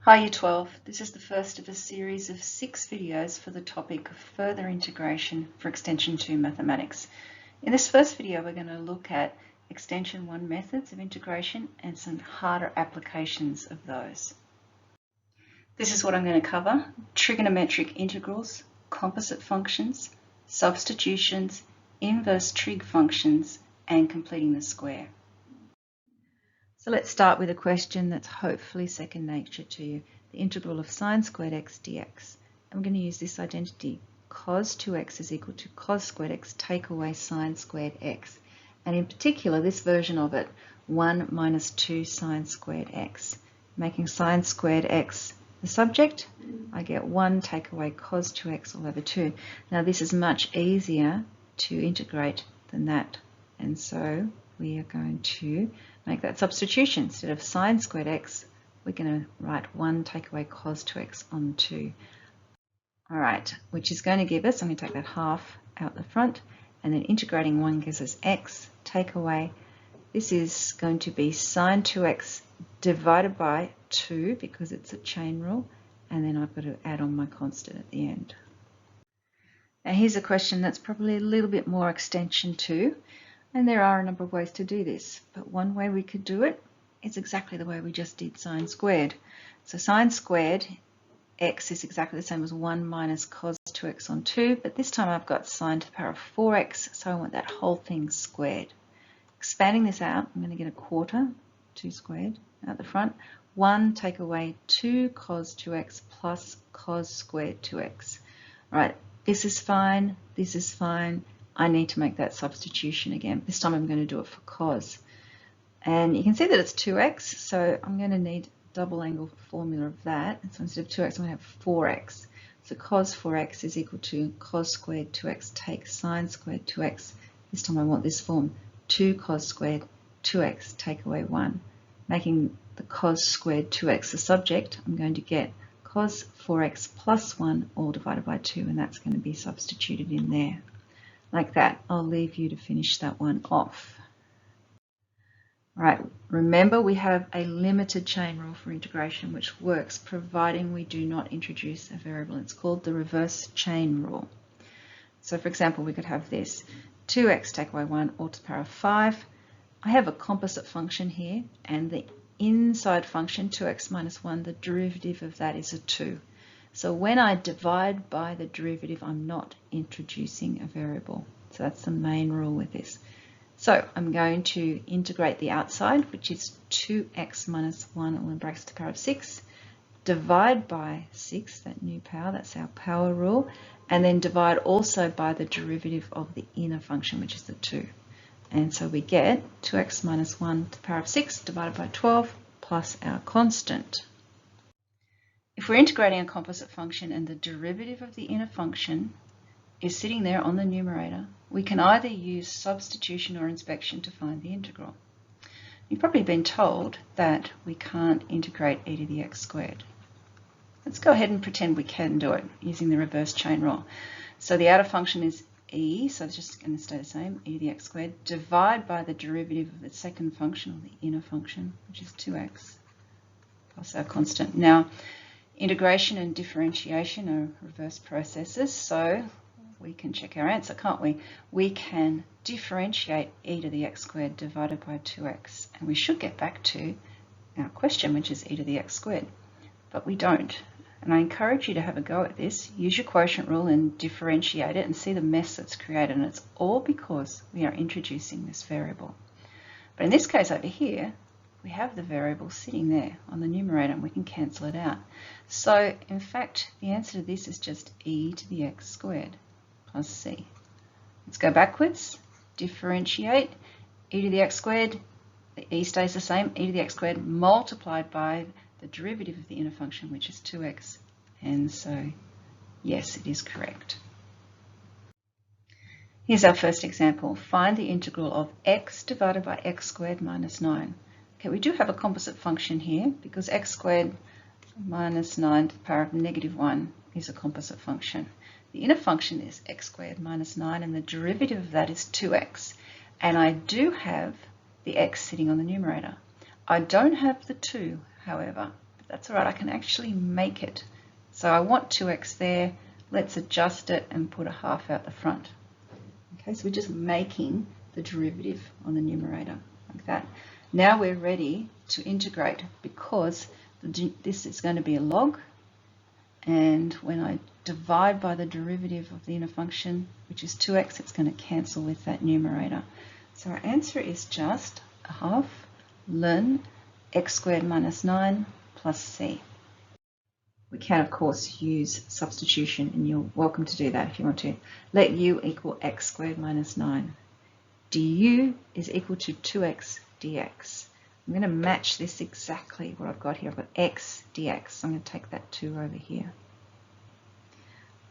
Hi Year 12, this is the first of a series of 6 videos for the topic of further integration for Extension 2 mathematics. In this first video we're going to look at Extension 1 methods of integration and some harder applications of those. This is what I'm going to cover: trigonometric integrals, composite functions, substitutions, inverse trig functions, and completing the square. So let's start with a question that's hopefully second nature to you. The integral of sine squared x dx. I'm going to use this identity. Cos 2x is equal to cos squared x, take away sine squared x. And in particular, this version of it, 1 minus 2 sine squared x. Making sine squared x the subject, I get 1 take away cos 2x all over 2. Now this is much easier to integrate than that. And so we are going to make that substitution. Instead of sine squared x, we're going to write 1 take away cos 2x on 2. All right, which is going to give us, I'm going to take that half out the front, and then integrating 1 gives us x, take away. This is going to be sine 2x divided by 2 because it's a chain rule, and then I've got to add on my constant at the end. Now here's a question that's probably a little bit more extension 2. And there are a number of ways to do this, but one way we could do it is exactly the way we just did sine squared. So sine squared x is exactly the same as 1 minus cos 2x on 2, but this time I've got sine to the power of 4x, so I want that whole thing squared. Expanding this out, I'm going to get a quarter, 2 squared out the front. 1 take away 2 cos 2x plus cos squared 2x. All right, this is fine, this is fine. I need to make that substitution again. This time I'm going to do it for cos. And you can see that it's 2x, so I'm going to need double angle formula of that. And so instead of 2x, I'm going to have 4x. So cos 4x is equal to cos squared 2x take sine squared 2x. This time I want this form, 2 cos squared 2x take away 1. Making the cos squared 2x the subject, I'm going to get cos 4x plus 1 all divided by 2, and that's going to be substituted in there. Like that. I'll leave you to finish that one off. All right, remember we have a limited chain rule for integration which works providing we do not introduce a variable. It's called the reverse chain rule. So for example, we could have this 2x take away 1 all to the power of 5. I have a composite function here, and the inside function 2x minus 1, the derivative of that is a 2. So when I divide by the derivative, I'm not introducing a variable. So that's the main rule with this. So I'm going to integrate the outside, which is 2x minus 1 all in brackets to the power of 6. Divide by 6, that new power, that's our power rule. And then divide also by the derivative of the inner function, which is the 2. And so we get 2x minus 1 to the power of 6 divided by 12 plus our constant. If we're integrating a composite function and the derivative of the inner function is sitting there on the numerator, we can either use substitution or inspection to find the integral. You've probably been told that we can't integrate e to the x squared. Let's go ahead and pretend we can do it using the reverse chain rule. So the outer function is e, so it's just going to stay the same, e to the x squared, divide by the derivative of the second function, or the inner function, which is 2x, plus our constant. Now, integration and differentiation are reverse processes, so we can check our answer, can't we? We can differentiate e to the x squared divided by 2x, and we should get back to our question, which is e to the x squared, but we don't. And I encourage you to have a go at this. Use your quotient rule and differentiate it and see the mess that's created, and it's all because we are introducing this variable. But in this case over here, we have the variable sitting there on the numerator and we can cancel it out. So in fact, the answer to this is just e to the x squared plus c. Let's go backwards, differentiate e to the x squared, the e stays the same, e to the x squared multiplied by the derivative of the inner function, which is 2x. And so, yes, it is correct. Here's our first example. Find the integral of x divided by x squared minus 9. Okay, we do have a composite function here because x squared minus 9 to the power of negative 1 is a composite function. The inner function is x squared minus 9 and the derivative of that is 2x. And I do have the x sitting on the numerator. I don't have the 2, however. but that's all right, I can actually make it. So I want 2x there, let's adjust it and put a half out the front. Okay, so we're just making the derivative on the numerator like that. Now we're ready to integrate because this is going to be a log, and when I divide by the derivative of the inner function, which is 2x, it's going to cancel with that numerator. So our answer is just a half ln x squared minus 9 plus c. We can, of course, use substitution, and you're welcome to do that if you want to. Let u equal x squared minus 9. du is equal to 2x dx. I'm going to match this exactly what I've got here. I've got x dx. So I'm going to take that 2 over here.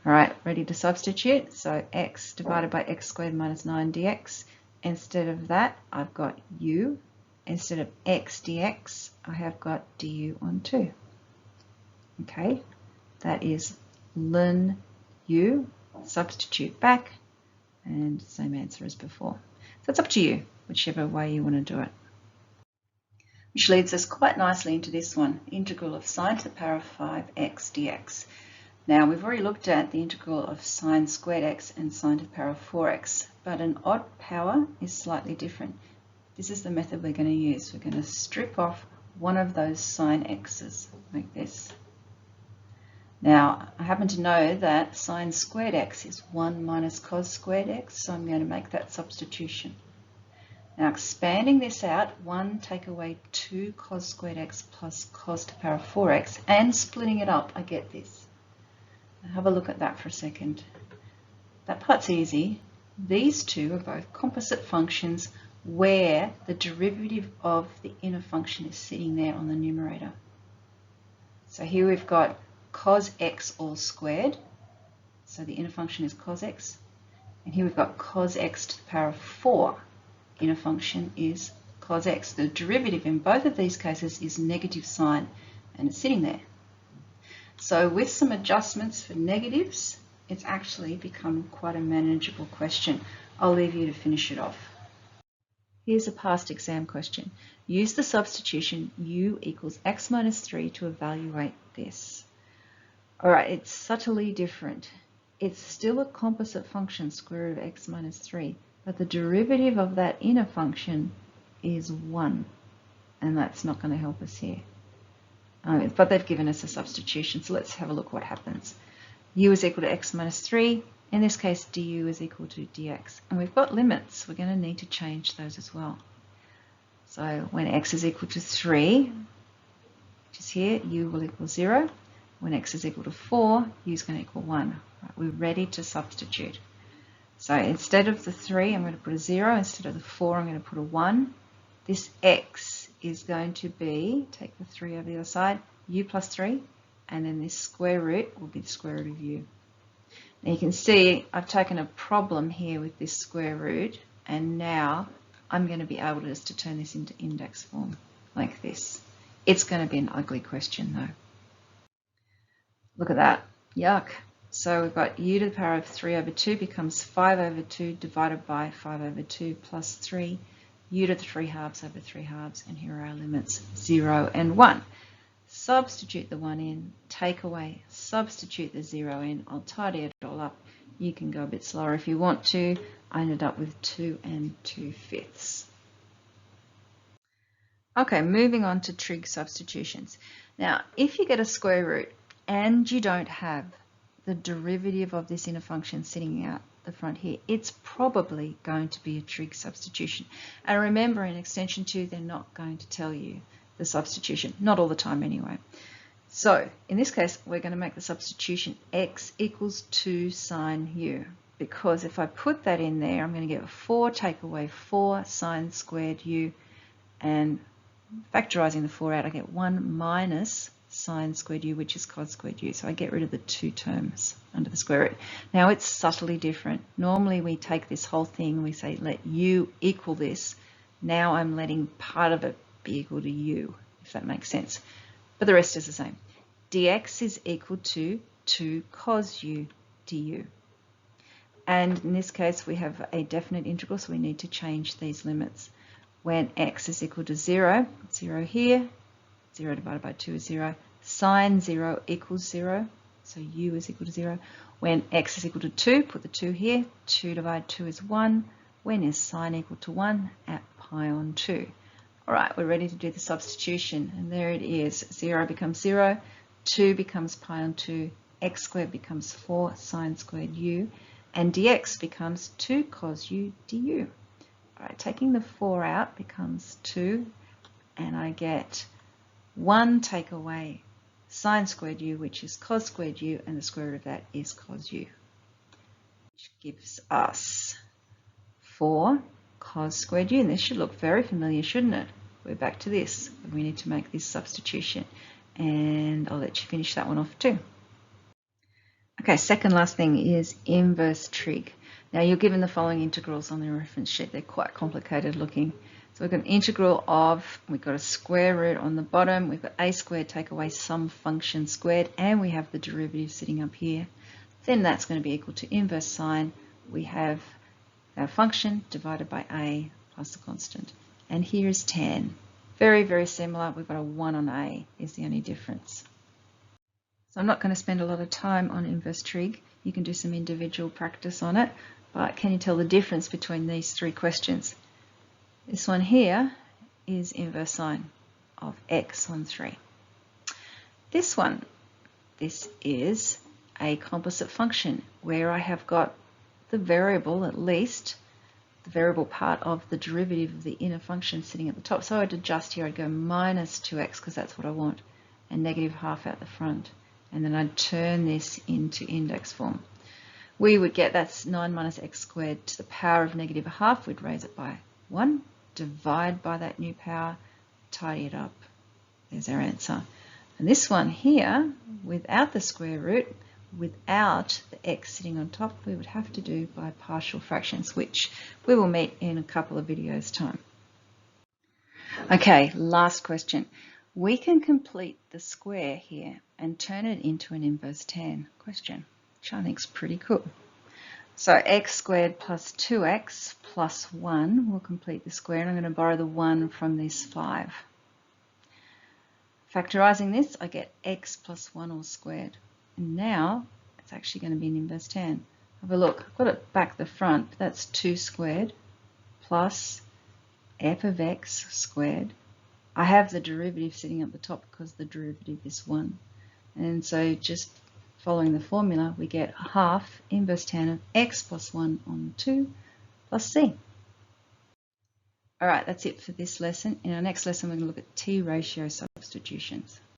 All right, ready to substitute. So x divided by x squared minus 9 dx. Instead of that, I've got u. Instead of x dx, I have got du on 2. Okay, that is ln u. Substitute back, and same answer as before. So it's up to you, whichever way you want to do it. Which leads us quite nicely into this one, integral of sine to the power of 5x dx. Now we've already looked at the integral of sine squared x and sine to the power of 4x, but an odd power is slightly different. This is the method we're going to use. We're going to strip off one of those sine x's like this. Now I happen to know that sine squared x is 1 minus cos squared x, so I'm going to make that substitution. Now expanding this out, 1 take away 2 cos squared x plus cos to the power of 4x, and splitting it up, I get this. Now have a look at that for a second. That part's easy. These two are both composite functions where the derivative of the inner function is sitting there on the numerator. So here we've got cos x all squared, so the inner function is cos x, and here we've got cos x to the power of 4. Inner function is cos x. The derivative in both of these cases is negative sign, and it's sitting there. So with some adjustments for negatives, it's actually become quite a manageable question. I'll leave you to finish it off. Here's a past exam question. Use the substitution u equals x minus 3 to evaluate this. All right, it's subtly different. It's still a composite function, square root of x minus 3, but the derivative of that inner function is 1, and that's not going to help us here. But they've given us a substitution, so let's have a look what happens. U is equal to x minus 3. In this case, du is equal to dx. And we've got limits. We're going to need to change those as well. So when x is equal to 3, which is here, u will equal 0. When x is equal to 4, u is going to equal 1. Right, we're ready to substitute. So instead of the 3, I'm going to put a 0. Instead of the 4, I'm going to put a 1. This x is going to be, take the 3 over the other side, u plus 3. And then this square root will be the square root of u. Now you can see I've taken a problem here with this square root, and now I'm going to be able just to turn this into index form like this. It's going to be an ugly question though. Look at that. Yuck. So we've got u to the power of 3 over 2 becomes 5 over 2 divided by 5 over 2 plus 3, u to the 3 halves over 3 halves, and here are our limits, 0 and 1. Substitute the 1 in, take away, substitute the 0 in. I'll tidy it all up. You can go a bit slower if you want to. I ended up with 2 2/5. Okay, moving on to trig substitutions. Now, if you get a square root and you don't have the derivative of this inner function sitting out the front here, it's probably going to be a trig substitution. And remember, in extension 2, they're not going to tell you the substitution, not all the time anyway. So in this case, we're going to make the substitution x equals 2 sine u, because if I put that in there, I'm going to get 4 take away 4 sine squared u, and factorizing the 4 out, I get 1 minus sine squared u, which is cos squared u. So I get rid of the 2 terms under the square root. Now it's subtly different. Normally we take this whole thing and we say let u equal this. Now I'm letting part of it be equal to u, if that makes sense. But the rest is the same. Dx is equal to 2 cos u du. And in this case, we have a definite integral, so we need to change these limits. When x is equal to 0, 0 here, 0 divided by 2 is 0. Sine 0 equals 0, so u is equal to 0. When x is equal to 2, put the 2 here. 2 divided 2 is 1. When is sine equal to 1? At pi on 2. All right, we're ready to do the substitution, and there it is. 0 becomes 0, 2 becomes pi on 2, x squared becomes 4 sine squared u, and dx becomes 2 cos u du. All right, taking the 4 out becomes 2, and I get 1 take away sine squared u, which is cos squared u, and the square root of that is cos u, which gives us 4 cos squared u. And this should look very familiar, shouldn't it? We're back to this. We need to make this substitution, and I'll let you finish that one off too. Okay, second last thing is inverse trig. Now you're given the following integrals on the reference sheet. They're quite complicated looking. So we've got an integral of, we've got a square root on the bottom, we've got a squared take away some function squared, and we have the derivative sitting up here. Then that's going to be equal to inverse sine. We have our function divided by a plus the constant. And here is tan. Very, very similar. We've got a 1 on a is the only difference. So I'm not going to spend a lot of time on inverse trig. You can do some individual practice on it, but can you tell the difference between these three questions? This one here is inverse sine of x on 3. This one, this is a composite function where I have got the variable, at least the variable part of the derivative of the inner function sitting at the top. So I'd adjust here, I'd go minus 2x because that's what I want, and negative half out the front. And then I'd turn this into index form. We would get that's 9 minus x squared to the power of negative a half. We'd raise it by 1, divide by that new power, tidy it up. There's our answer. And this one here, without the square root, without the x sitting on top, we would have to do by partial fractions, which we will meet in a couple of videos' time. Okay, last question. We can complete the square here and turn it into an inverse tan question, which I think is pretty cool. So x squared plus 2x plus 1 will complete the square, and I'm going to borrow the 1 from this 5. Factorising this, I get x plus 1 all squared. And now it's actually going to be an inverse tan. Have a look. I've got it back the front. That's 2 squared plus f of x squared. I have the derivative sitting at the top because the derivative is 1. And so just following the formula, we get half inverse tan of x plus 1 on 2 plus c. All right, that's it for this lesson. In our next lesson, we're going to look at t ratio substitutions.